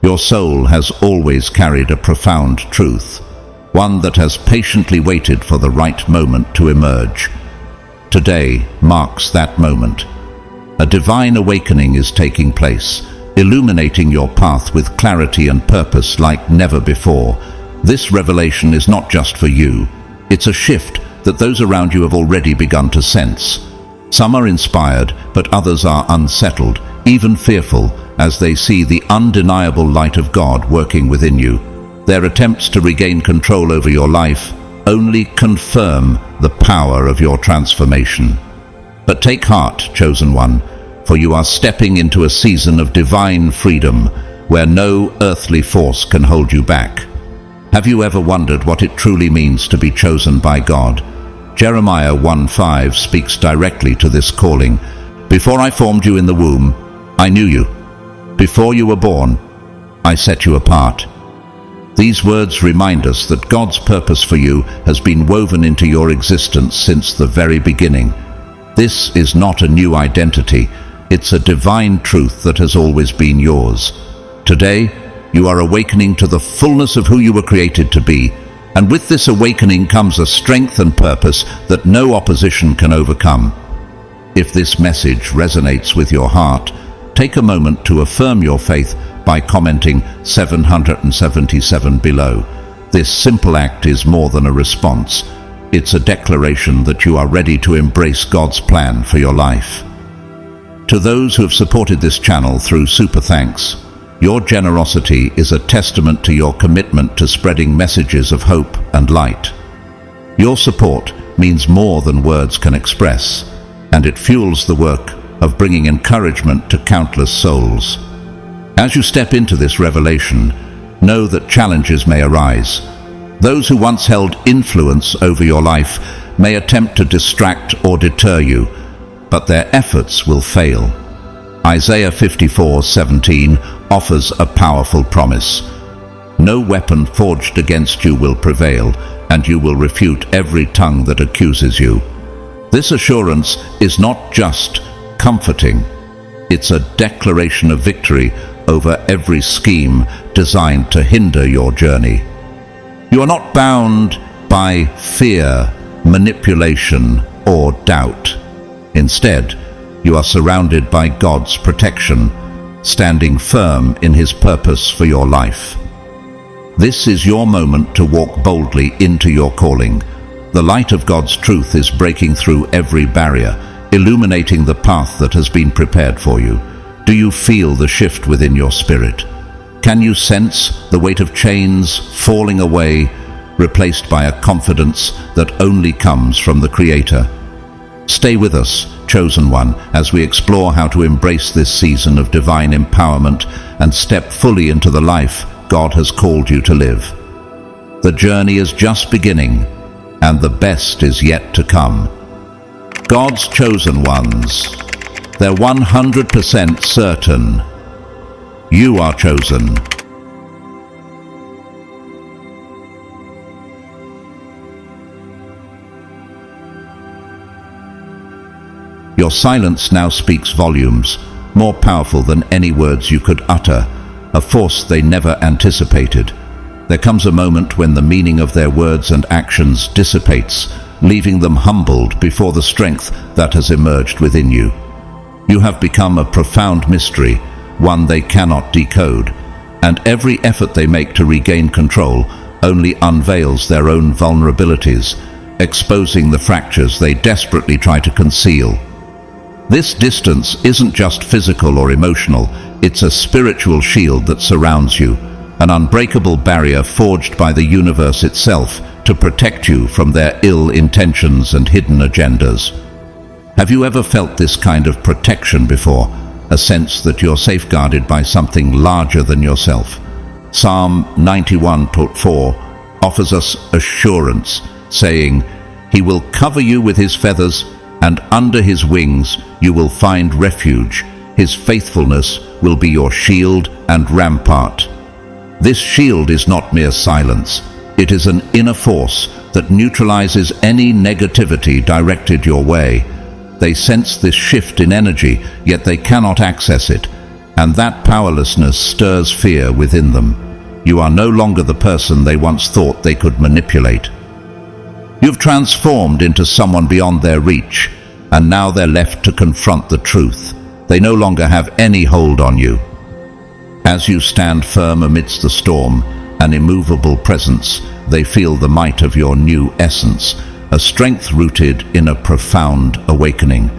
Your soul has always carried a profound truth, one that has patiently waited for the right moment to emerge. Today marks that moment. A divine awakening is taking place, illuminating your path with clarity and purpose like never before. This revelation is not just for you. It's a shift that those around you have already begun to sense. Some are inspired, but others are unsettled, even fearful, as they see the undeniable light of God working within you. Their attempts to regain control over your life only confirm the power of your transformation. But take heart, chosen one, for you are stepping into a season of divine freedom where no earthly force can hold you back. Have you ever wondered what it truly means to be chosen by God? Jeremiah 1:5 speaks directly to this calling. Before I formed you in the womb, I knew you. Before you were born, I set you apart. These words remind us that God's purpose for you has been woven into your existence since the very beginning. This is not a new identity. It's a divine truth that has always been yours. Today, you are awakening to the fullness of who you were created to be. And with this awakening comes a strength and purpose that no opposition can overcome. If this message resonates with your heart, take a moment to affirm your faith by commenting 777 below. This simple act is more than a response. It's a declaration that you are ready to embrace God's plan for your life. To those who have supported this channel through Super Thanks, your generosity is a testament to your commitment to spreading messages of hope and light. Your support means more than words can express, and it fuels the work of bringing encouragement to countless souls. As you step into this revelation, know that challenges may arise. Those who once held influence over your life may attempt to distract or deter you, but their efforts will fail. Isaiah 54:17 offers a powerful promise. No weapon forged against you will prevail, and you will refute every tongue that accuses you. This assurance is not just comforting, it's a declaration of victory over every scheme designed to hinder your journey. You are not bound by fear, manipulation, or doubt. Instead, you are surrounded by God's protection, standing firm in His purpose for your life. This is your moment to walk boldly into your calling. The light of God's truth is breaking through every barrier, illuminating the path that has been prepared for you. Do you feel the shift within your spirit? Can you sense the weight of chains falling away, replaced by a confidence that only comes from the Creator? Stay with us, chosen one, as we explore how to embrace this season of divine empowerment and step fully into the life God has called you to live. The journey is just beginning, and the best is yet to come. God's chosen ones, they're 100% certain. You are chosen. Your silence now speaks volumes, more powerful than any words you could utter, a force they never anticipated. There comes a moment when the meaning of their words and actions dissipates, leaving them humbled before the strength that has emerged within you. You have become a profound mystery, one they cannot decode, and every effort they make to regain control only unveils their own vulnerabilities, exposing the fractures they desperately try to conceal. This distance isn't just physical or emotional, it's a spiritual shield that surrounds you, an unbreakable barrier forged by the universe itself to protect you from their ill intentions and hidden agendas. Have you ever felt this kind of protection before, a sense that you're safeguarded by something larger than yourself? Psalm 91:4 offers us assurance, saying, "He will cover you with His feathers, and under His wings you will find refuge. His faithfulness will be your shield and rampart." This shield is not mere silence. It is an inner force that neutralizes any negativity directed your way. They sense this shift in energy, yet they cannot access it. and that powerlessness stirs fear within them. You are no longer the person they once thought they could manipulate. You've transformed into someone beyond their reach, and now they're left to confront the truth. They no longer have any hold on you. As you stand firm amidst the storm, an immovable presence, they feel the might of your new essence, a strength rooted in a profound awakening.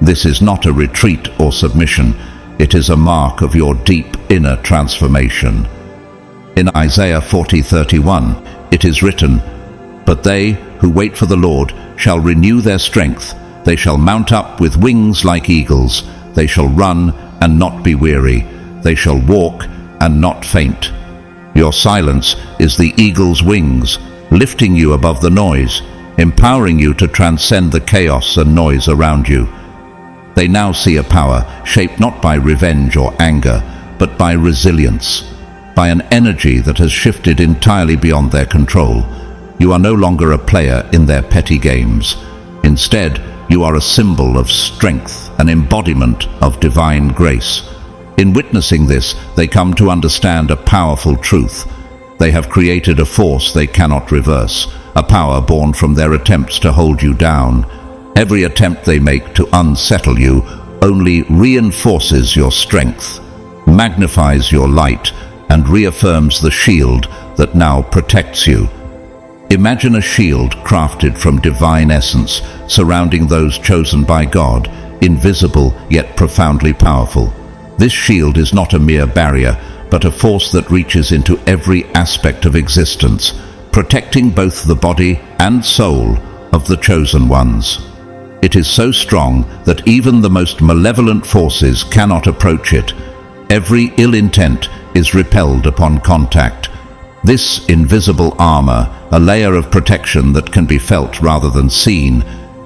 This is not a retreat or submission. It is a mark of your deep inner transformation. In Isaiah 40:31, it is written, "But they who wait for the Lord shall renew their strength. They shall mount up with wings like eagles. They shall run and not be weary. They shall walk and not faint." Your silence is the eagle's wings, lifting you above the noise, empowering you to transcend the chaos and noise around you. They now see a power shaped not by revenge or anger, but by resilience, by an energy that has shifted entirely beyond their control. You are no longer a player in their petty games. Instead, you are a symbol of strength, an embodiment of divine grace. In witnessing this, they come to understand a powerful truth. They have created a force they cannot reverse, a power born from their attempts to hold you down. Every attempt they make to unsettle you only reinforces your strength, magnifies your light, and reaffirms the shield that now protects you. Imagine a shield crafted from divine essence, surrounding those chosen by God, invisible yet profoundly powerful. This shield is not a mere barrier, but a force that reaches into every aspect of existence, protecting both the body and soul of the chosen ones. It is so strong that even the most malevolent forces cannot approach it. Every ill intent is repelled upon contact. This invisible armor, a layer of protection that can be felt rather than seen,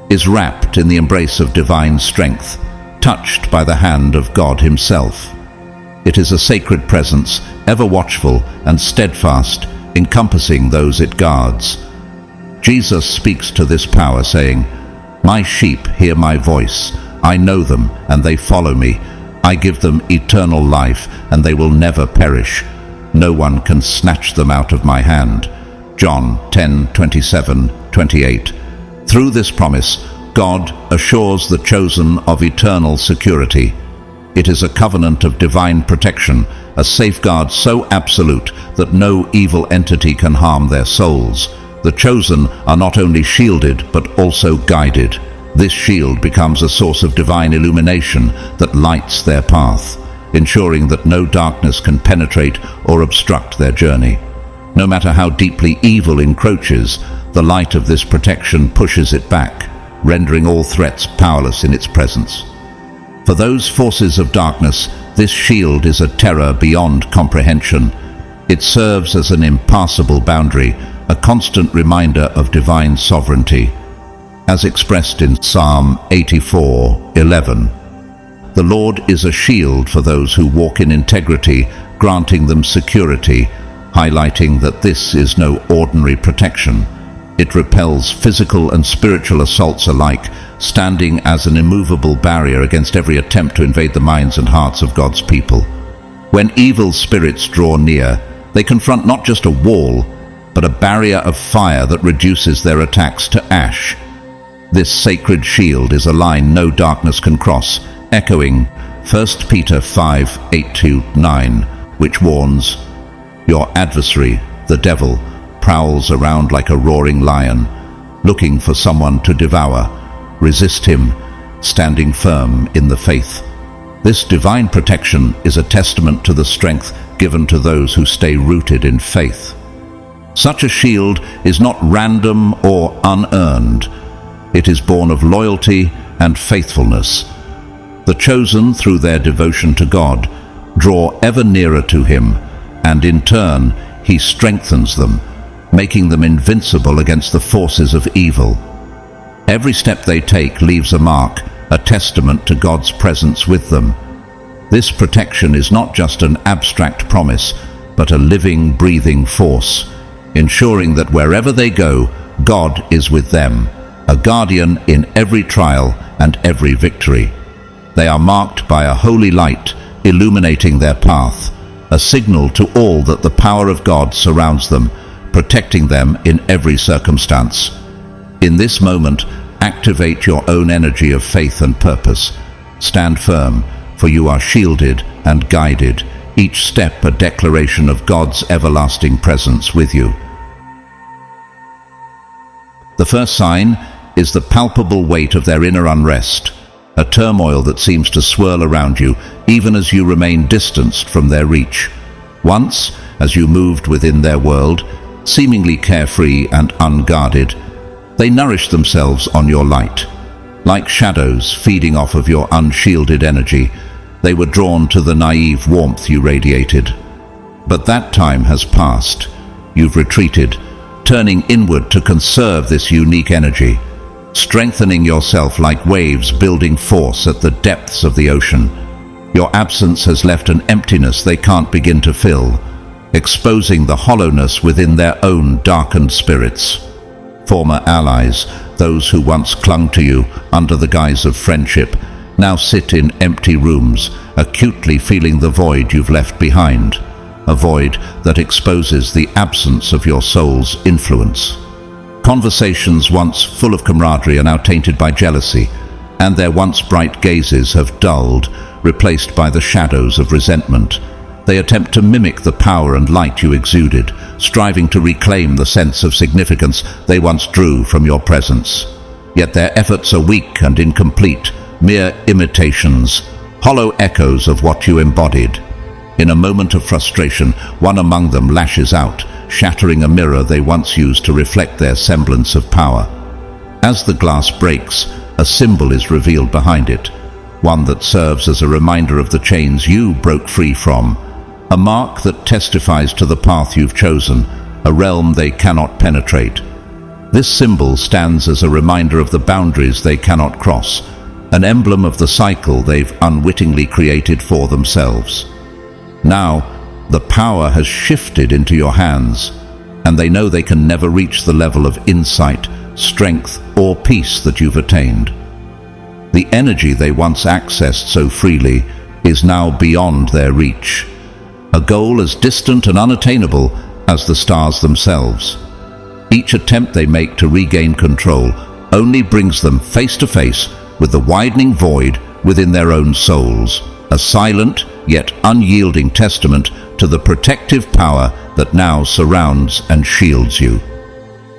is wrapped in the embrace of divine strength, touched by the hand of God Himself. It is a sacred presence, ever watchful and steadfast, encompassing those it guards. Jesus speaks to this power, saying, "My sheep hear my voice. I know them, and they follow me. I give them eternal life, and they will never perish. No one can snatch them out of my hand." John 10:27-28. Through this promise, God assures the chosen of eternal security. It is a covenant of divine protection, a safeguard so absolute that no evil entity can harm their souls. The chosen are not only shielded, but also guided. This shield becomes a source of divine illumination that lights their path, ensuring that no darkness can penetrate or obstruct their journey. No matter how deeply evil encroaches, the light of this protection pushes it back, rendering all threats powerless in its presence. For those forces of darkness, this shield is a terror beyond comprehension. It serves as an impassable boundary, a constant reminder of divine sovereignty. As expressed in Psalm 84:11, "The Lord is a shield for those who walk in integrity, granting them security," highlighting that this is no ordinary protection. It repels physical and spiritual assaults alike, standing as an immovable barrier against every attempt to invade the minds and hearts of God's people. When evil spirits draw near, they confront not just a wall, but a barrier of fire that reduces their attacks to ash. This sacred shield is a line no darkness can cross, echoing 1 Peter 5:8-9, which warns, "Your adversary, the devil, prowls around like a roaring lion, looking for someone to devour. Resist him, standing firm in the faith." This divine protection is a testament to the strength given to those who stay rooted in faith. Such a shield is not random or unearned. It is born of loyalty and faithfulness. The chosen, through their devotion to God, draw ever nearer to Him, and in turn, He strengthens them, making them invincible against the forces of evil. Every step they take leaves a mark, a testament to God's presence with them. This protection is not just an abstract promise, but a living, breathing force, ensuring that wherever they go, God is with them, a guardian in every trial and every victory. They are marked by a holy light, illuminating their path, a signal to all that the power of God surrounds them, protecting them in every circumstance. In this moment, activate your own energy of faith and purpose. Stand firm, for you are shielded and guided, each step a declaration of God's everlasting presence with you. The first sign is the palpable weight of their inner unrest, a turmoil that seems to swirl around you even as you remain distanced from their reach. Once, as you moved within their world, seemingly carefree and unguarded, they nourished themselves on your light. Like shadows feeding off of your unshielded energy, they were drawn to the naive warmth you radiated. But that time has passed. You've retreated, turning inward to conserve this unique energy, strengthening yourself like waves building force at the depths of the ocean. Your absence has left an emptiness they can't begin to fill, exposing the hollowness within their own darkened spirits. Former allies, those who once clung to you under the guise of friendship, now sit in empty rooms, acutely feeling the void you've left behind, a void that exposes the absence of your soul's influence. Conversations once full of camaraderie are now tainted by jealousy, and their once bright gazes have dulled, replaced by the shadows of resentment. They attempt to mimic the power and light you exuded, striving to reclaim the sense of significance they once drew from your presence. Yet their efforts are weak and incomplete, mere imitations, hollow echoes of what you embodied. In a moment of frustration, one among them lashes out, shattering a mirror they once used to reflect their semblance of power. As the glass breaks, a symbol is revealed behind it, one that serves as a reminder of the chains you broke free from, a mark that testifies to the path you've chosen, a realm they cannot penetrate. This symbol stands as a reminder of the boundaries they cannot cross, an emblem of the cycle they've unwittingly created for themselves. Now, the power has shifted into your hands, and they know they can never reach the level of insight, strength, or peace that you've attained. The energy they once accessed so freely is now beyond their reach, a goal as distant and unattainable as the stars themselves. Each attempt they make to regain control only brings them face to face with the widening void within their own souls, a silent yet unyielding testament to the protective power that now surrounds and shields you.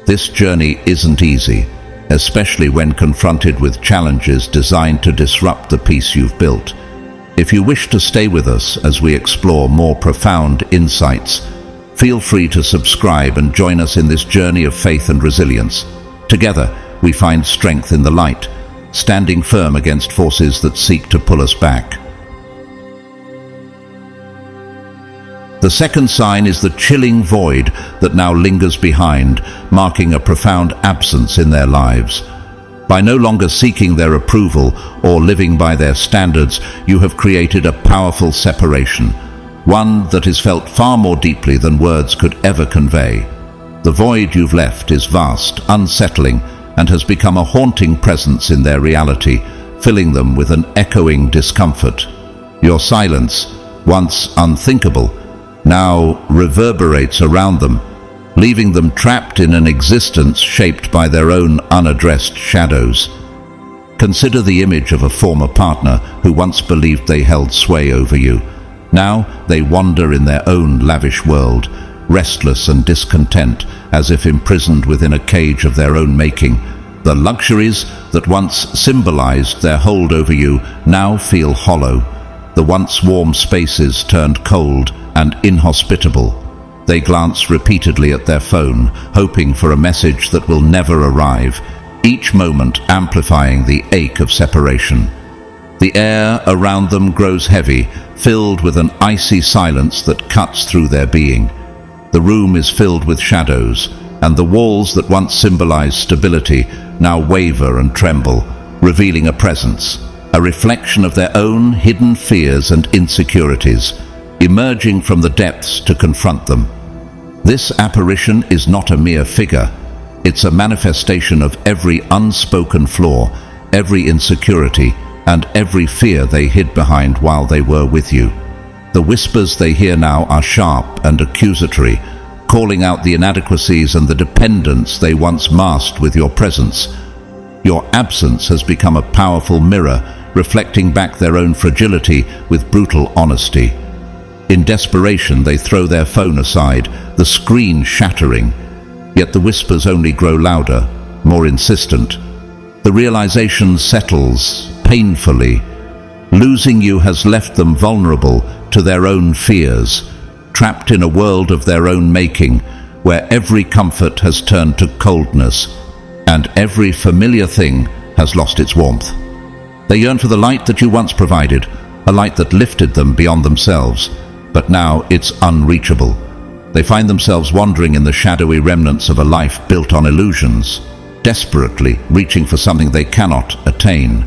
This journey isn't easy, especially when confronted with challenges designed to disrupt the peace you've built. If you wish to stay with us as we explore more profound insights, feel free to subscribe and join us in this journey of faith and resilience. Together, we find strength in the light, standing firm against forces that seek to pull us back. The second sign is the chilling void that now lingers behind, marking a profound absence in their lives. By no longer seeking their approval or living by their standards, you have created a powerful separation, one that is felt far more deeply than words could ever convey. The void you've left is vast, unsettling, and has become a haunting presence in their reality, filling them with an echoing discomfort. Your silence, once unthinkable, now reverberates around them, leaving them trapped in an existence shaped by their own unaddressed shadows. Consider the image of a former partner who once believed they held sway over you. Now they wander in their own lavish world, restless and discontent, as if imprisoned within a cage of their own making. The luxuries that once symbolized their hold over you now feel hollow. The once warm spaces turned cold and inhospitable. They glance repeatedly at their phone, hoping for a message that will never arrive, each moment amplifying the ache of separation. The air around them grows heavy, filled with an icy silence that cuts through their being. The room is filled with shadows, and the walls that once symbolized stability now waver and tremble, revealing a presence, a reflection of their own hidden fears and insecurities, emerging from the depths to confront them. This apparition is not a mere figure. It's a manifestation of every unspoken flaw, every insecurity, and every fear they hid behind while they were with you. The whispers they hear now are sharp and accusatory, calling out the inadequacies and the dependence they once masked with your presence. Your absence has become a powerful mirror, reflecting back their own fragility with brutal honesty. In desperation, they throw their phone aside, the screen shattering. Yet the whispers only grow louder, more insistent. The realization settles painfully. Losing you has left them vulnerable to their own fears, trapped in a world of their own making, where every comfort has turned to coldness, and every familiar thing has lost its warmth. They yearn for the light that you once provided, a light that lifted them beyond themselves, but now it's unreachable. They find themselves wandering in the shadowy remnants of a life built on illusions, desperately reaching for something they cannot attain.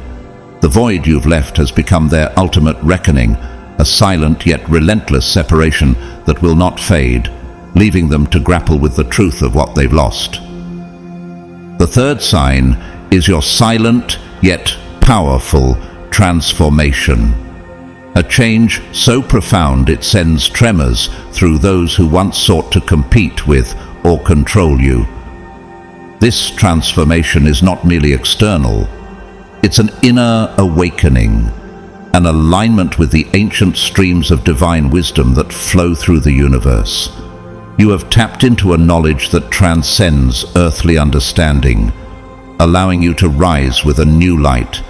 The void you've left has become their ultimate reckoning, a silent yet relentless separation that will not fade, leaving them to grapple with the truth of what they've lost. The third sign is your silent yet powerful transformation. A change so profound it sends tremors through those who once sought to compete with or control you. This transformation is not merely external. It's an inner awakening, an alignment with the ancient streams of divine wisdom that flow through the universe. You have tapped into a knowledge that transcends earthly understanding, allowing you to rise with a new light,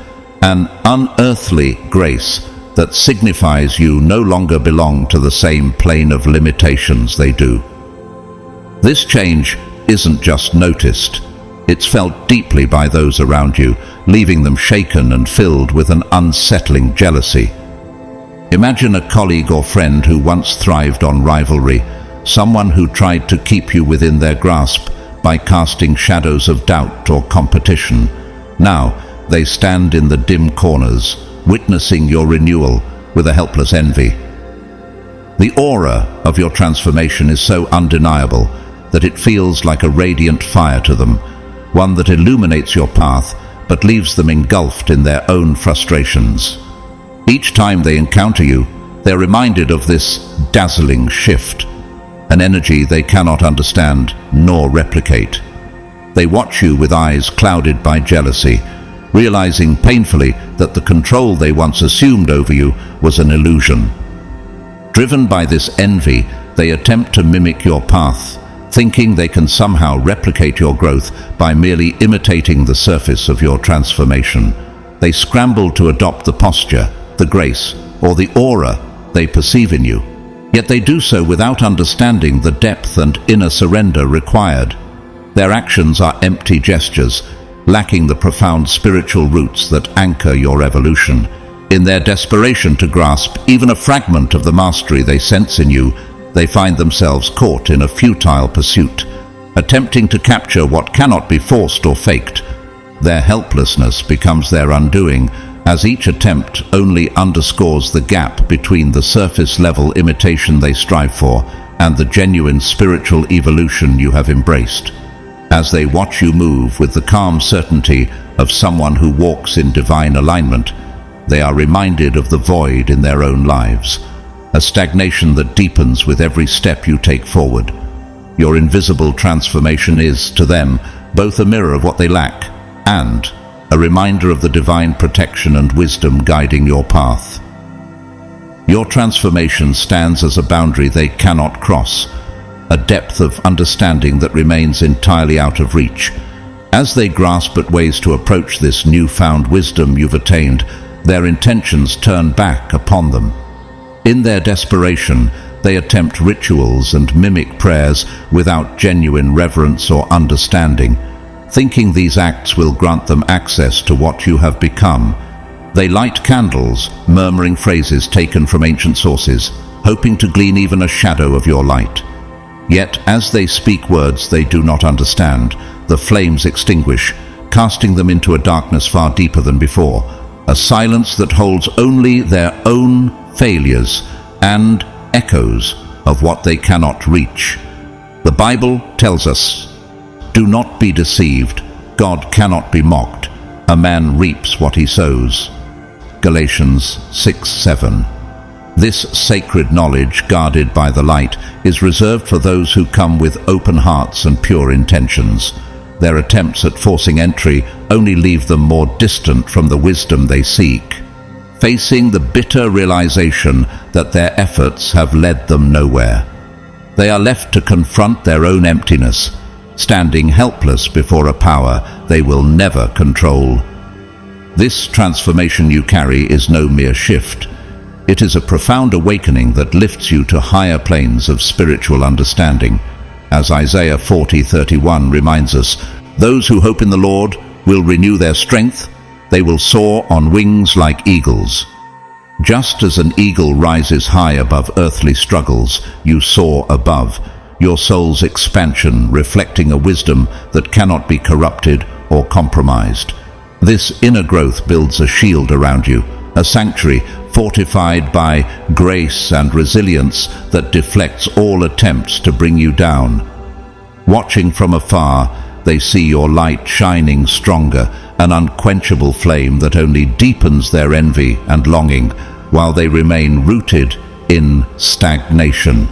an unearthly grace that signifies you no longer belong to the same plane of limitations they do. This change isn't just noticed, it's felt deeply by those around you, leaving them shaken and filled with an unsettling jealousy. Imagine a colleague or friend who once thrived on rivalry, someone who tried to keep you within their grasp by casting shadows of doubt or competition. Now they stand in the dim corners, witnessing your renewal with a helpless envy. The aura of your transformation is so undeniable that it feels like a radiant fire to them, one that illuminates your path but leaves them engulfed in their own frustrations. Each time they encounter you, they're reminded of this dazzling shift, an energy they cannot understand nor replicate. They watch you with eyes clouded by jealousy, realizing painfully that the control they once assumed over you was an illusion. Driven by this envy, they attempt to mimic your path, thinking they can somehow replicate your growth by merely imitating the surface of your transformation. They scramble to adopt the posture, the grace, or the aura they perceive in you. Yet they do so without understanding the depth and inner surrender required. Their actions are empty gestures, lacking the profound spiritual roots that anchor your evolution. In their desperation to grasp even a fragment of the mastery they sense in you, they find themselves caught in a futile pursuit, attempting to capture what cannot be forced or faked. Their helplessness becomes their undoing, as each attempt only underscores the gap between the surface-level imitation they strive for and the genuine spiritual evolution you have embraced. As they watch you move with the calm certainty of someone who walks in divine alignment, they are reminded of the void in their own lives, a stagnation that deepens with every step you take forward. Your invisible transformation is, to them, both a mirror of what they lack and a reminder of the divine protection and wisdom guiding your path. Your transformation stands as a boundary they cannot cross, a depth of understanding that remains entirely out of reach. As they grasp at ways to approach this newfound wisdom you've attained, their intentions turn back upon them. In their desperation, they attempt rituals and mimic prayers without genuine reverence or understanding, thinking these acts will grant them access to what you have become. They light candles, murmuring phrases taken from ancient sources, hoping to glean even a shadow of your light. Yet, as they speak words they do not understand, the flames extinguish, casting them into a darkness far deeper than before, a silence that holds only their own failures and echoes of what they cannot reach. The Bible tells us, "Do not be deceived. God cannot be mocked. A man reaps what he sows." Galatians 6:7. This sacred knowledge, guarded by the light, is reserved for those who come with open hearts and pure intentions. Their attempts at forcing entry only leave them more distant from the wisdom they seek, facing the bitter realization that their efforts have led them nowhere. They are left to confront their own emptiness, standing helpless before a power they will never control. This transformation you carry is no mere shift. It is a profound awakening that lifts you to higher planes of spiritual understanding. As Isaiah 40:31 reminds us, those who hope in the Lord will renew their strength. They will soar on wings like eagles. Just as an eagle rises high above earthly struggles, you soar above, your soul's expansion reflecting a wisdom that cannot be corrupted or compromised. This inner growth builds a shield around you, a sanctuary fortified by grace and resilience that deflects all attempts to bring you down. Watching from afar, they see your light shining stronger, an unquenchable flame that only deepens their envy and longing, while they remain rooted in stagnation.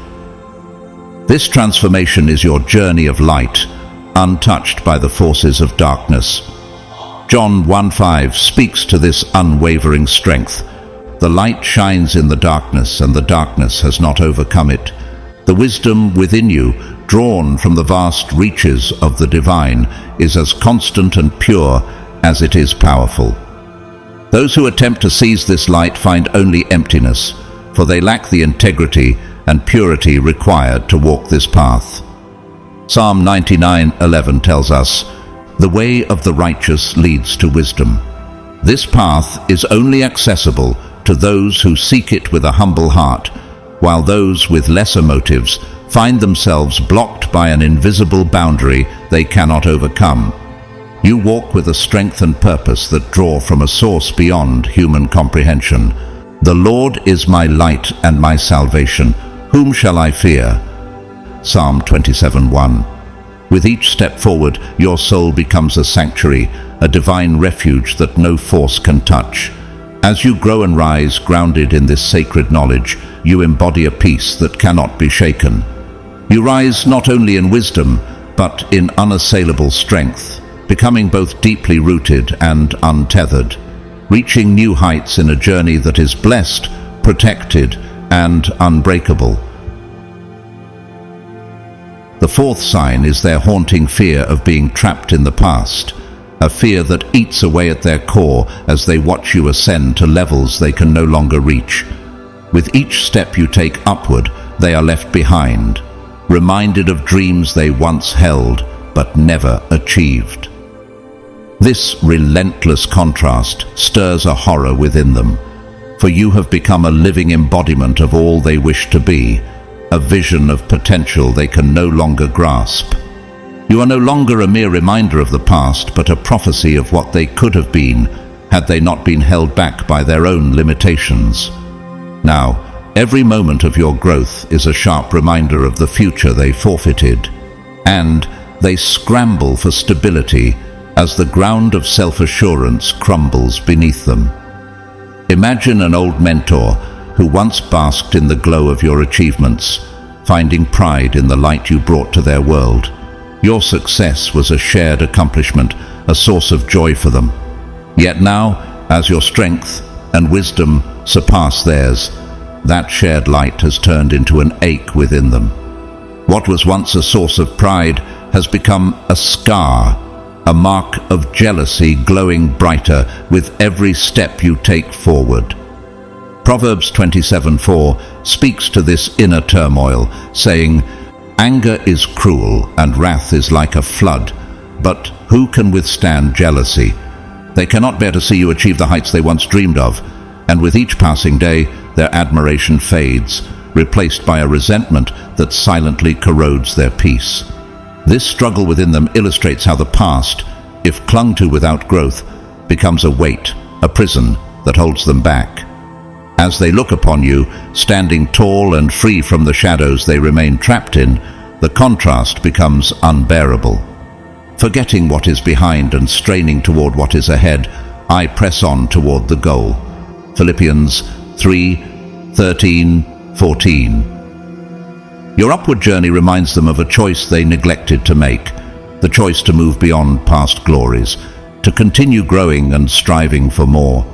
This transformation is your journey of light, untouched by the forces of darkness. John 1:5 speaks to this unwavering strength. The light shines in the darkness, and the darkness has not overcome it. The wisdom within you, drawn from the vast reaches of the divine, is as constant and pure as it is powerful. Those who attempt to seize this light find only emptiness, for they lack the integrity and purity required to walk this path. Psalm 99:11 tells us, "The way of the righteous leads to wisdom." This path is only accessible to those who seek it with a humble heart, while those with lesser motives find themselves blocked by an invisible boundary they cannot overcome. You walk with a strength and purpose that draw from a source beyond human comprehension. "The Lord is my light and my salvation. Whom shall I fear?" Psalm 27:1. With each step forward, your soul becomes a sanctuary, a divine refuge that no force can touch. As you grow and rise, grounded in this sacred knowledge, you embody a peace that cannot be shaken. You rise not only in wisdom, but in unassailable strength, becoming both deeply rooted and untethered, reaching new heights in a journey that is blessed, protected, and unbreakable. The fourth sign is their haunting fear of being trapped in the past, a fear that eats away at their core as they watch you ascend to levels they can no longer reach. With each step you take upward, they are left behind, reminded of dreams they once held but never achieved. This relentless contrast stirs a horror within them, for you have become a living embodiment of all they wish to be, a vision of potential they can no longer grasp. You are no longer a mere reminder of the past, but a prophecy of what they could have been had they not been held back by their own limitations. Now, every moment of your growth is a sharp reminder of the future they forfeited, and they scramble for stability as the ground of self-assurance crumbles beneath them. Imagine an old mentor who once basked in the glow of your achievements, finding pride in the light you brought to their world. Your success was a shared accomplishment, a source of joy for them. Yet now, as your strength and wisdom surpass theirs, that shared light has turned into an ache within them. What was once a source of pride has become a scar, a mark of jealousy glowing brighter with every step you take forward. Proverbs 27:4 speaks to this inner turmoil, saying, "Anger is cruel and wrath is like a flood, but who can withstand jealousy?" They cannot bear to see you achieve the heights they once dreamed of, and with each passing day, their admiration fades, replaced by a resentment that silently corrodes their peace. This struggle within them illustrates how the past, if clung to without growth, becomes a weight, a prison that holds them back. As they look upon you, standing tall and free from the shadows they remain trapped in, the contrast becomes unbearable. Forgetting what is behind and straining toward what is ahead, I press on toward the goal. Philippians 3:13-14. Your upward journey reminds them of a choice they neglected to make, the choice to move beyond past glories, to continue growing and striving for more.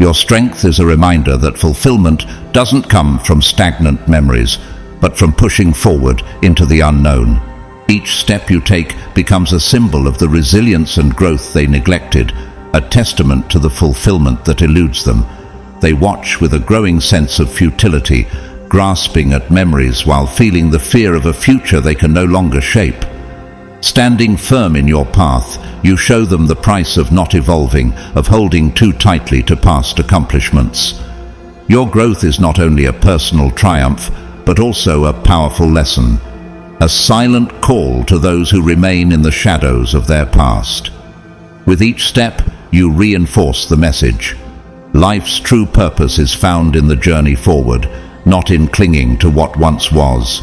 Your strength is a reminder that fulfillment doesn't come from stagnant memories, but from pushing forward into the unknown. Each step you take becomes a symbol of the resilience and growth they neglected, a testament to the fulfillment that eludes them. They watch with a growing sense of futility, grasping at memories while feeling the fear of a future they can no longer shape. Standing firm in your path, you show them the price of not evolving, of holding too tightly to past accomplishments. Your growth is not only a personal triumph, but also a powerful lesson, a silent call to those who remain in the shadows of their past. With each step, you reinforce the message. Life's true purpose is found in the journey forward, not in clinging to what once was.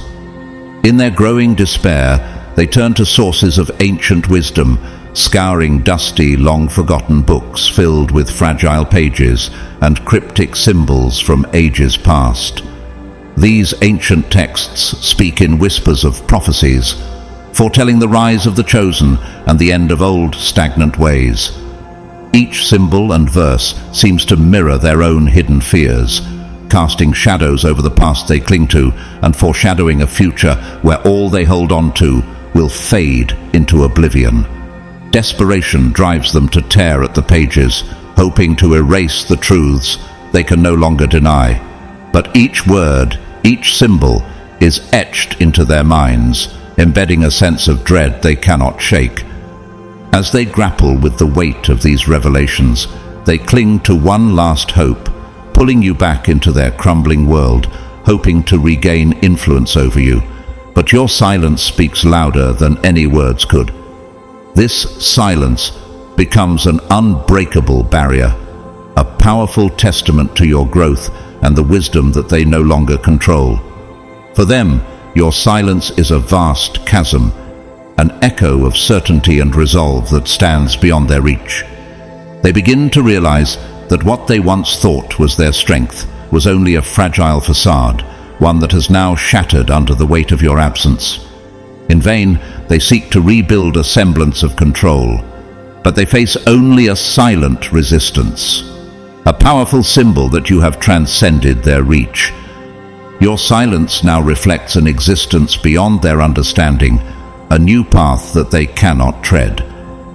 In their growing despair, they turn to sources of ancient wisdom, scouring dusty, long-forgotten books filled with fragile pages and cryptic symbols from ages past. These ancient texts speak in whispers of prophecies, foretelling the rise of the chosen and the end of old, stagnant ways. Each symbol and verse seems to mirror their own hidden fears, casting shadows over the past they cling to and foreshadowing a future where all they hold on to will fade into oblivion. Desperation drives them to tear at the pages, hoping to erase the truths they can no longer deny. But each word, each symbol, is etched into their minds, embedding a sense of dread they cannot shake. As they grapple with the weight of these revelations, they cling to one last hope, pulling you back into their crumbling world, hoping to regain influence over you. But your silence speaks louder than any words could. This silence becomes an unbreakable barrier, a powerful testament to your growth and the wisdom that they no longer control. For them, your silence is a vast chasm, an echo of certainty and resolve that stands beyond their reach. They begin to realize that what they once thought was their strength was only a fragile facade, one that has now shattered under the weight of your absence. In vain, they seek to rebuild a semblance of control, but they face only a silent resistance, a powerful symbol that you have transcended their reach. Your silence now reflects an existence beyond their understanding, a new path that they cannot tread.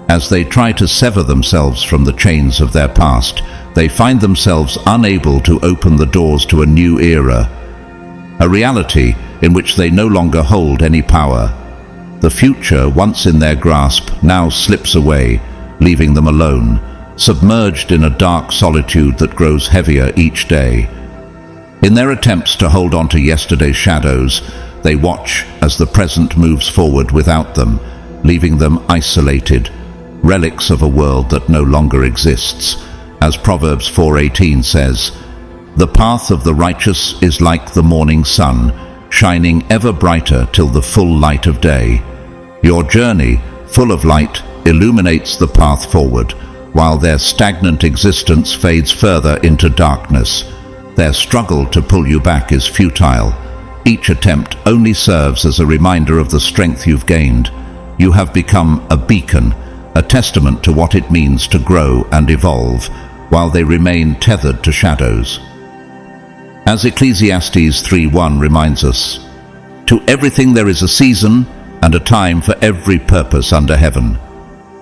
As they try to sever themselves from the chains of their past, they find themselves unable to open the doors to a new era, a reality in which they no longer hold any power. The future, once in their grasp, now slips away, leaving them alone, submerged in a dark solitude that grows heavier each day. In their attempts to hold on to yesterday's shadows, they watch as the present moves forward without them, leaving them isolated, relics of a world that no longer exists. As Proverbs 4:18 says, "The path of the righteous is like the morning sun, shining ever brighter till the full light of day." Your journey, full of light, illuminates the path forward, while their stagnant existence fades further into darkness. Their struggle to pull you back is futile. Each attempt only serves as a reminder of the strength you've gained. You have become a beacon, a testament to what it means to grow and evolve, while they remain tethered to shadows. As Ecclesiastes 3:1 reminds us, "To everything there is a season and a time for every purpose under heaven."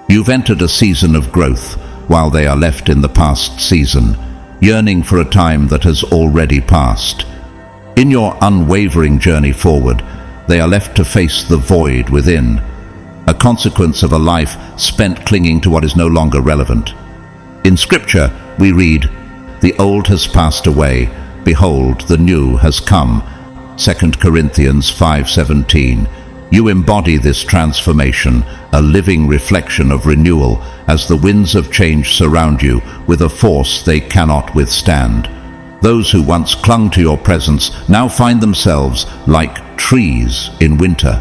You've entered a season of growth, while they are left in the past season, yearning for a time that has already passed. In your unwavering journey forward, they are left to face the void within, a consequence of a life spent clinging to what is no longer relevant. In Scripture, we read, "The old has passed away, behold, the new has come." 2 Corinthians 5:17. You embody this transformation, a living reflection of renewal, as the winds of change surround you with a force they cannot withstand. Those who once clung to your presence now find themselves like trees in winter,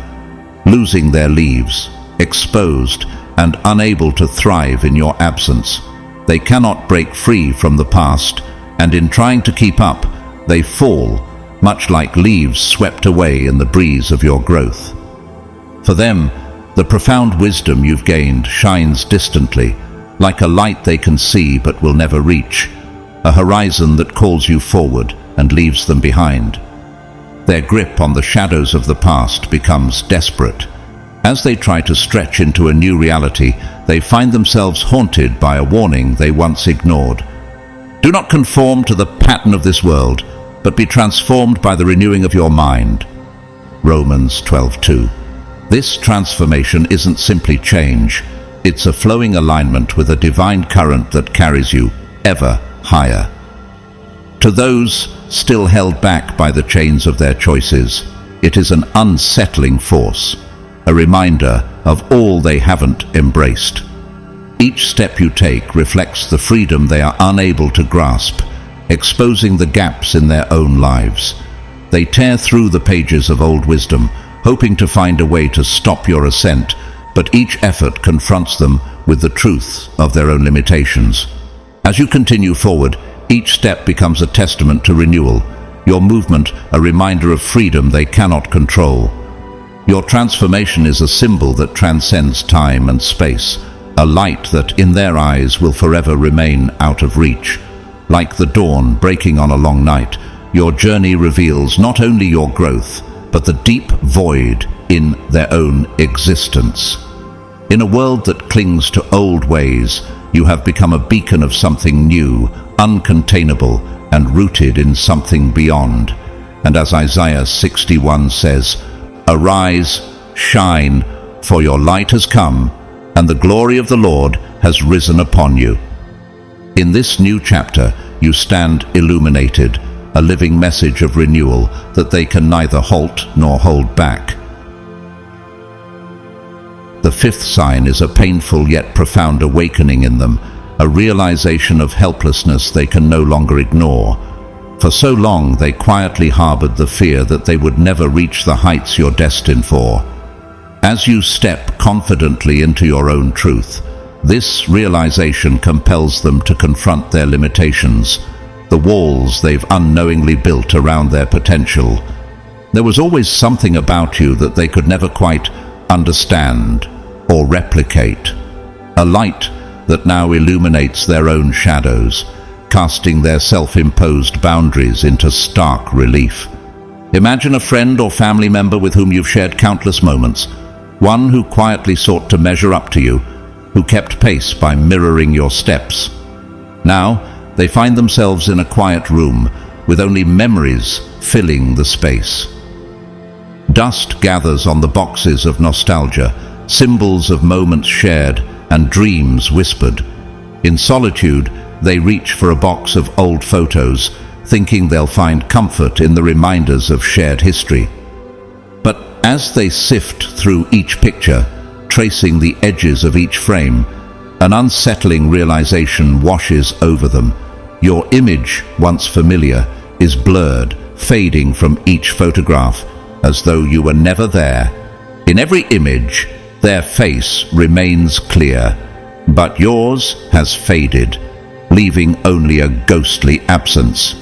losing their leaves, exposed and unable to thrive in your absence. They cannot break free from the past, and in trying to keep up, they fall, much like leaves swept away in the breeze of your growth. For them, the profound wisdom you've gained shines distantly, like a light they can see but will never reach, a horizon that calls you forward and leaves them behind. Their grip on the shadows of the past becomes desperate. As they try to stretch into a new reality, they find themselves haunted by a warning they once ignored. Do not conform to the pattern of this world, but be transformed by the renewing of your mind. Romans 12:2. This transformation isn't simply change, it's a flowing alignment with a divine current that carries you ever higher. To those still held back by the chains of their choices, it is an unsettling force, a reminder of all they haven't embraced. Each step you take reflects the freedom they are unable to grasp, exposing the gaps in their own lives. They tear through the pages of old wisdom, hoping to find a way to stop your ascent, but each effort confronts them with the truth of their own limitations. As you continue forward, each step becomes a testament to renewal, your movement a reminder of freedom they cannot control. Your transformation is a symbol that transcends time and space, a light that in their eyes will forever remain out of reach. Like the dawn breaking on a long night, your journey reveals not only your growth, but the deep void in their own existence. In a world that clings to old ways, you have become a beacon of something new, uncontainable, and rooted in something beyond. And as Isaiah 61 says, "Arise, shine, for your light has come, and the glory of the Lord has risen upon you." In this new chapter, you stand illuminated, a living message of renewal that they can neither halt nor hold back. The fifth sign is a painful yet profound awakening in them, a realization of helplessness they can no longer ignore. For so long they quietly harbored the fear that they would never reach the heights you're destined for. As you step confidently into your own truth, this realization compels them to confront their limitations, the walls they've unknowingly built around their potential. There was always something about you that they could never quite understand or replicate, a light that now illuminates their own shadows, casting their self-imposed boundaries into stark relief. Imagine a friend or family member with whom you've shared countless moments, one who quietly sought to measure up to you, who kept pace by mirroring your steps. Now, they find themselves in a quiet room with only memories filling the space. Dust gathers on the boxes of nostalgia, symbols of moments shared and dreams whispered. In solitude, they reach for a box of old photos, thinking they'll find comfort in the reminders of shared history. But as they sift through each picture, tracing the edges of each frame, an unsettling realization washes over them. Your image, once familiar, is blurred, fading from each photograph, as though you were never there. In every image, their face remains clear, but yours has faded, leaving only a ghostly absence.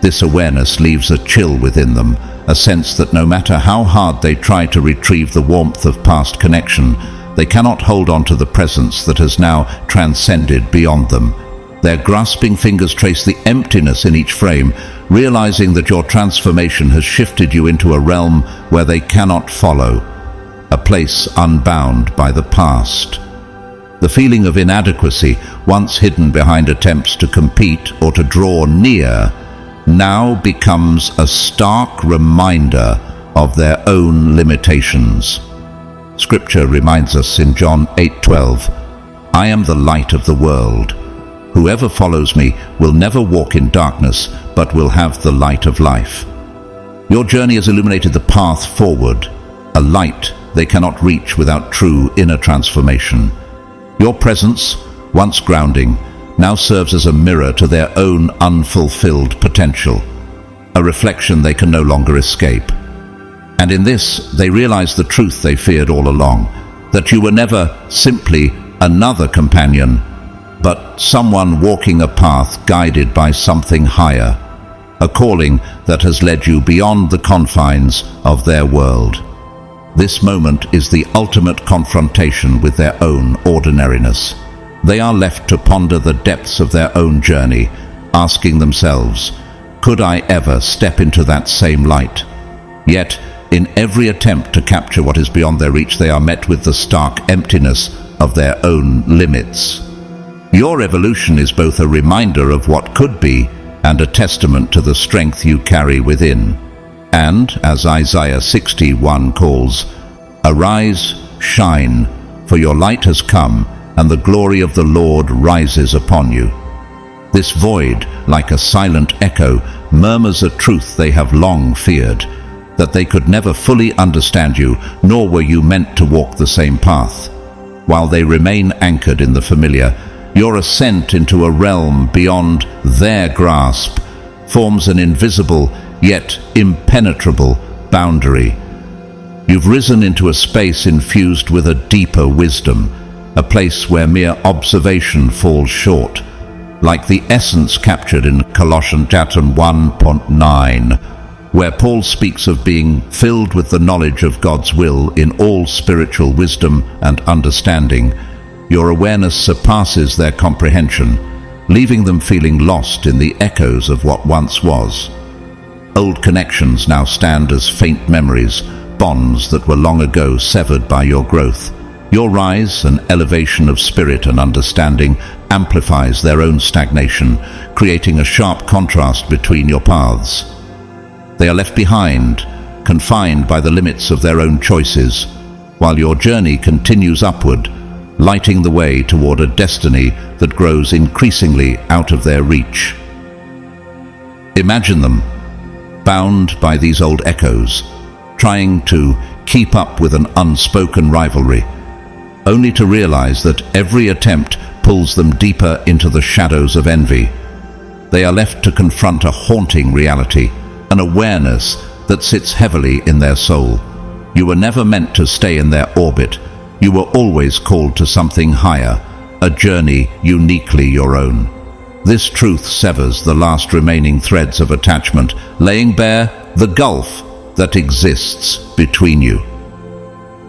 This awareness leaves a chill within them, a sense that no matter how hard they try to retrieve the warmth of past connection, they cannot hold on to the presence that has now transcended beyond them. Their grasping fingers trace the emptiness in each frame, realizing that your transformation has shifted you into a realm where they cannot follow, a place unbound by the past. The feeling of inadequacy, once hidden behind attempts to compete or to draw near, now becomes a stark reminder of their own limitations. Scripture reminds us in John 8:12, "I am the light of the world. Whoever follows me will never walk in darkness, but will have the light of life." Your journey has illuminated the path forward, a light they cannot reach without true inner transformation. Your presence, once grounding, now serves as a mirror to their own unfulfilled potential, a reflection they can no longer escape. And in this, they realize the truth they feared all along, that you were never simply another companion, but someone walking a path guided by something higher, a calling that has led you beyond the confines of their world. This moment is the ultimate confrontation with their own ordinariness. They are left to ponder the depths of their own journey, asking themselves, could I ever step into that same light? Yet, in every attempt to capture what is beyond their reach, they are met with the stark emptiness of their own limits. Your evolution is both a reminder of what could be and a testament to the strength you carry within. And, as Isaiah 61 calls, arise, shine, for your light has come, and the glory of the Lord rises upon you. This void, like a silent echo, murmurs a truth they have long feared, that they could never fully understand you, nor were you meant to walk the same path. While they remain anchored in the familiar, your ascent into a realm beyond their grasp forms an invisible yet impenetrable boundary. You've risen into a space infused with a deeper wisdom, a place where mere observation falls short, like the essence captured in Colossians 1:9, where Paul speaks of being filled with the knowledge of God's will in all spiritual wisdom and understanding. Your awareness surpasses their comprehension, leaving them feeling lost in the echoes of what once was. Old connections now stand as faint memories, bonds that were long ago severed by your growth. Your rise and elevation of spirit and understanding amplifies their own stagnation, creating a sharp contrast between your paths. They are left behind, confined by the limits of their own choices, while your journey continues upward, lighting the way toward a destiny that grows increasingly out of their reach. Imagine them, bound by these old echoes, trying to keep up with an unspoken rivalry, only to realize that every attempt pulls them deeper into the shadows of envy. They are left to confront a haunting reality, an awareness that sits heavily in their soul. You were never meant to stay in their orbit. You were always called to something higher, a journey uniquely your own. This truth severs the last remaining threads of attachment, laying bare the gulf that exists between you.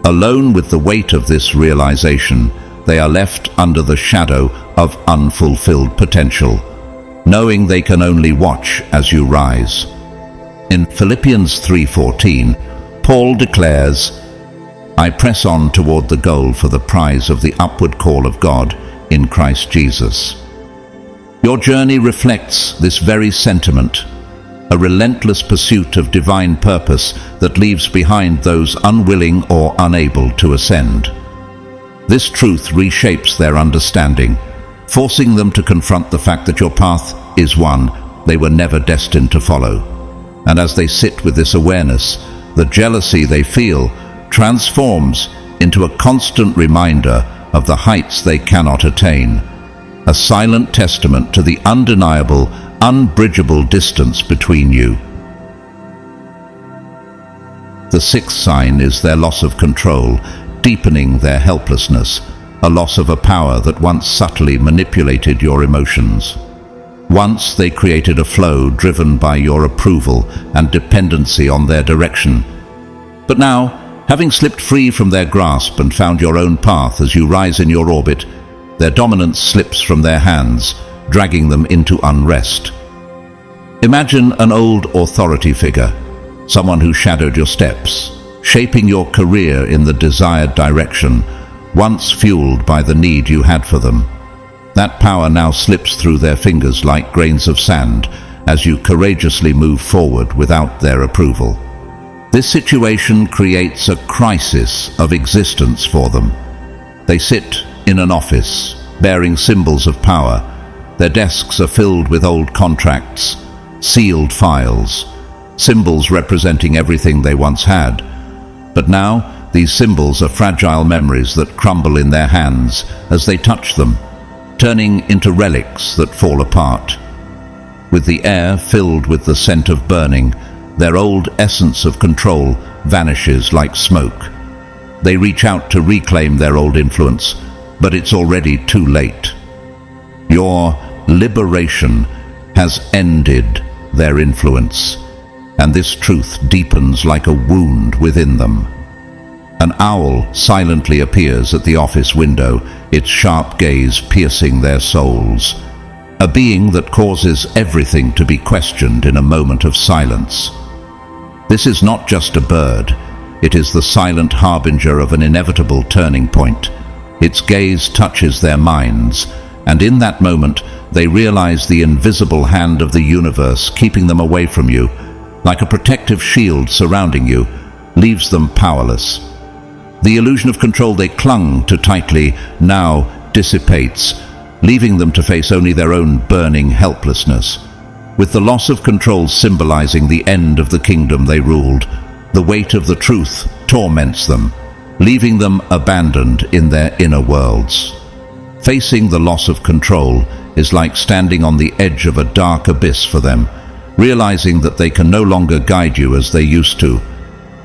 Alone with the weight of this realization, they are left under the shadow of unfulfilled potential, knowing they can only watch as you rise. In Philippians 3:14, Paul declares, I press on toward the goal for the prize of the upward call of God in Christ Jesus. Your journey reflects this very sentiment, a relentless pursuit of divine purpose that leaves behind those unwilling or unable to ascend. This truth reshapes their understanding, forcing them to confront the fact that your path is one they were never destined to follow. And as they sit with this awareness, the jealousy they feel transforms into a constant reminder of the heights they cannot attain, a silent testament to the undeniable, unbridgeable distance between you. The sixth sign is their loss of control, deepening their helplessness, a loss of a power that once subtly manipulated your emotions. Once they created a flow driven by your approval and dependency on their direction. But now, having slipped free from their grasp and found your own path as you rise in your orbit, their dominance slips from their hands, dragging them into unrest. Imagine an old authority figure, someone who shadowed your steps, shaping your career in the desired direction, once fueled by the need you had for them. That power now slips through their fingers like grains of sand as you courageously move forward without their approval. This situation creates a crisis of existence for them. They sit in an office, bearing symbols of power. Their desks are filled with old contracts, sealed files, symbols representing everything they once had. But now, these symbols are fragile memories that crumble in their hands as they touch them, turning into relics that fall apart. With the air filled with the scent of burning, their old essence of control vanishes like smoke. They reach out to reclaim their old influence, but it's already too late. Your liberation has ended their influence, and this truth deepens like a wound within them. An owl silently appears at the office window, its sharp gaze piercing their souls. A being that causes everything to be questioned in a moment of silence. This is not just a bird, it is the silent harbinger of an inevitable turning point. Its gaze touches their minds, and in that moment they realize the invisible hand of the universe keeping them away from you, like a protective shield surrounding you, leaves them powerless. The illusion of control they clung to tightly now dissipates, leaving them to face only their own burning helplessness. With the loss of control symbolizing the end of the kingdom they ruled, the weight of the truth torments them, leaving them abandoned in their inner worlds. Facing the loss of control is like standing on the edge of a dark abyss for them, realizing that they can no longer guide you as they used to,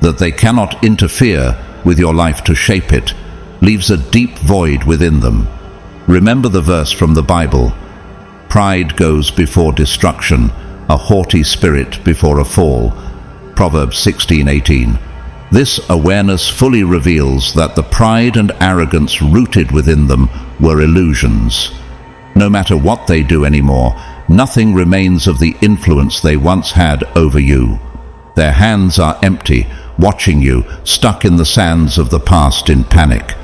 that they cannot interfere with your life to shape it, leaves a deep void within them. Remember the verse from the Bible, "Pride goes before destruction, a haughty spirit before a fall." Proverbs 16:18. This awareness fully reveals that the pride and arrogance rooted within them were illusions. No matter what they do anymore, nothing remains of the influence they once had over you. Their hands are empty, watching you, stuck in the sands of the past in panic.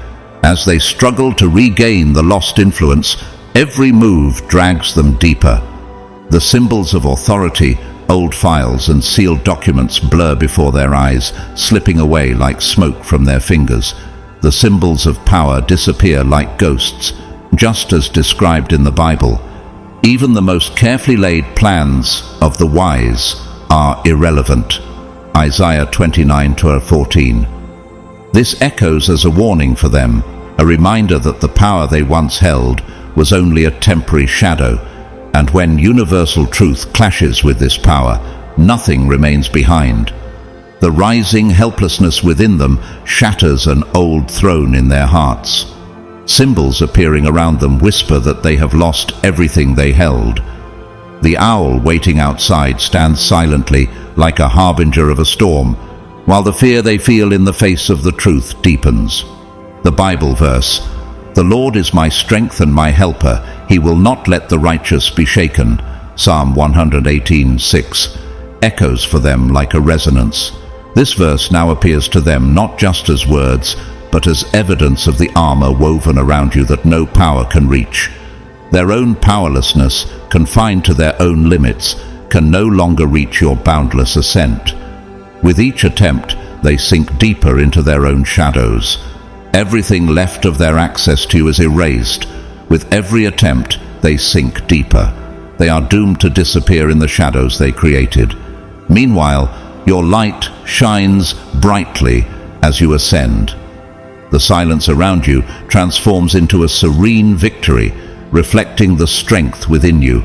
As they struggle to regain the lost influence, every move drags them deeper. The symbols of authority, old files and sealed documents blur before their eyes, slipping away like smoke from their fingers. The symbols of power disappear like ghosts, just as described in the Bible. Even the most carefully laid plans of the wise are irrelevant. Isaiah 29:14. This echoes as a warning for them, a reminder that the power they once held was only a temporary shadow, and when universal truth clashes with this power, nothing remains behind. The rising helplessness within them shatters an old throne in their hearts. Symbols appearing around them whisper that they have lost everything they held. The owl waiting outside stands silently, like a harbinger of a storm, while the fear they feel in the face of the truth deepens. The Bible verse, "The Lord is my strength and my helper, he will not let the righteous be shaken," Psalm 118:6, echoes for them like a resonance. This verse now appears to them not just as words, but as evidence of the armor woven around you that no power can reach. Their own powerlessness, confined to their own limits, can no longer reach your boundless ascent. With each attempt, they sink deeper into their own shadows. Everything left of their access to you is erased. With every attempt, they sink deeper. They are doomed to disappear in the shadows they created. Meanwhile, your light shines brightly as you ascend. The silence around you transforms into a serene victory, reflecting the strength within you.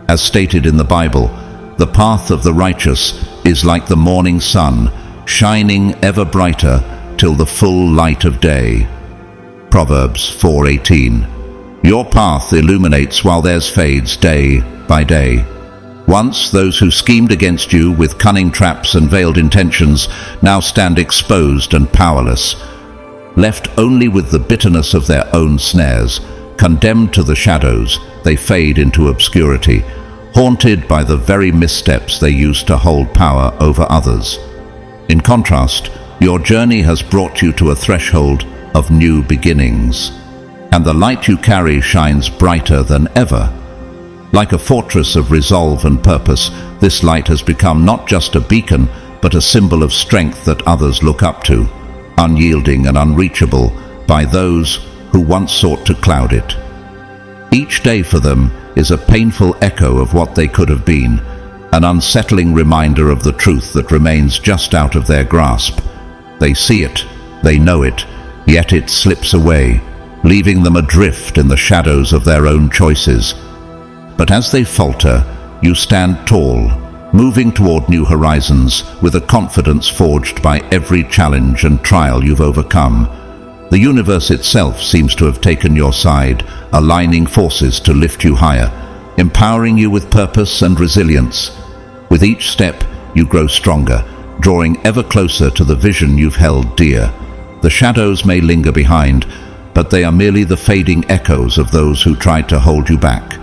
As stated in the Bible, the path of the righteous is like the morning sun, shining ever brighter till the full light of day. Proverbs 4:18. Your path illuminates while theirs fades day by day. Once those who schemed against you with cunning traps and veiled intentions now stand exposed and powerless, left only with the bitterness of their own snares. Condemned to the shadows, they fade into obscurity, haunted by the very missteps they used to hold power over others. In contrast, your journey has brought you to a threshold of new beginnings, and the light you carry shines brighter than ever. Like a fortress of resolve and purpose, this light has become not just a beacon, but a symbol of strength that others look up to, unyielding and unreachable by those who once sought to cloud it. Each day for them is a painful echo of what they could have been, an unsettling reminder of the truth that remains just out of their grasp. They see it, they know it, yet it slips away, leaving them adrift in the shadows of their own choices. But as they falter, you stand tall, moving toward new horizons with a confidence forged by every challenge and trial you've overcome. The universe itself seems to have taken your side, aligning forces to lift you higher, empowering you with purpose and resilience. With each step, you grow stronger, drawing ever closer to the vision you've held dear. The shadows may linger behind, but they are merely the fading echoes of those who tried to hold you back.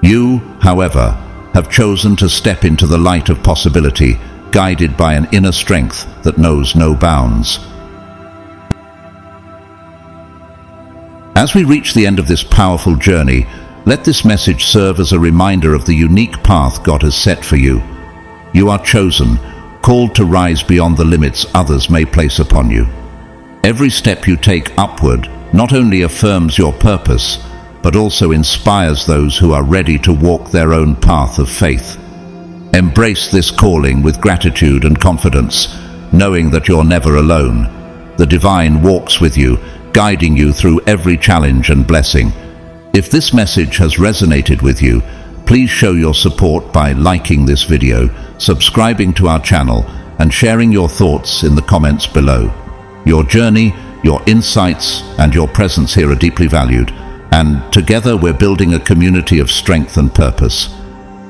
You, however, have chosen to step into the light of possibility, guided by an inner strength that knows no bounds. As we reach the end of this powerful journey, let this message serve as a reminder of the unique path God has set for you. You are chosen, called to rise beyond the limits others may place upon you. Every step you take upward not only affirms your purpose, but also inspires those who are ready to walk their own path of faith. Embrace this calling with gratitude and confidence, knowing that you're never alone. The divine walks with you, guiding you through every challenge and blessing. If this message has resonated with you, please show your support by liking this video, subscribing to our channel, and sharing your thoughts in the comments below. Your journey, your insights, and your presence here are deeply valued, and together we're building a community of strength and purpose.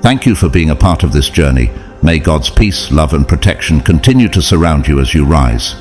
Thank you for being a part of this journey. May God's peace, love, and protection continue to surround you as you rise.